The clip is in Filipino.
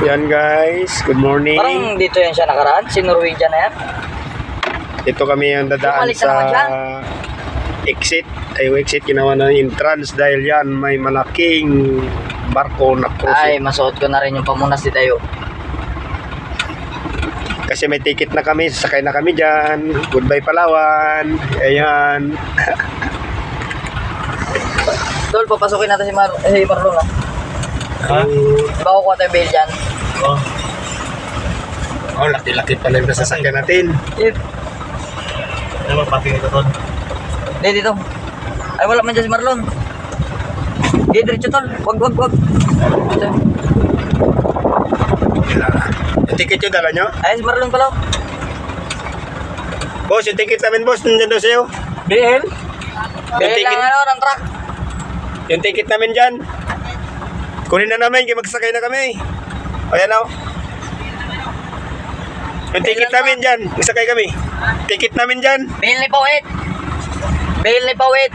Yan guys, good morning. Parang dito yan siya nakaraan, si Norwegian na yan. Ito kami ang dadaan Bumalik na naman siya. sa exit ginawa na entrance dahil yan may malaking barko na Ay, cruise. masuot ko na rin yung pamunas ni Tayo. Kasi may ticket na kami, sasakay na kami dyan. Goodbye Palawan. Ayan. Tol, papasukin natin si Marlon ha. Ha? Baka kuha tayo bail dyan. Oh, laki-laki pala yung sasakyan natin. Ano ba pati ito tol? Hindi, dito. Ay, wala man dyan si Marlon. Hindi, diretso tol. Wag. Dito. Yung ticket yung dala nyo? Ay, si Marlon pala. Boss, yung ticket namin boss, nandyan daw sa'yo. BL? Bail ticket- lang ng truck. Yung ticket namin dyan. Kunin na namin, kaya magsakay na kami. O yan o. Yung ticket namin dyan, magsakay kami. Ticket namin dyan. Bail ni Pawit.